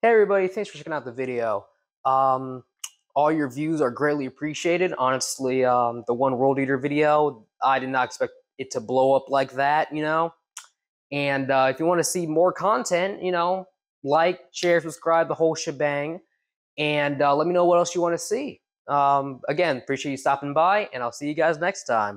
Hey everybody, thanks for checking out the video. Um, all your views are greatly appreciated. Honestly, the one World Eater video, I did not expect it to blow up like that. And if you want to see more content, like, share, subscribe, the whole shebang. And let me know what else you want to see. Again, appreciate you stopping by, and I'll see you guys next time.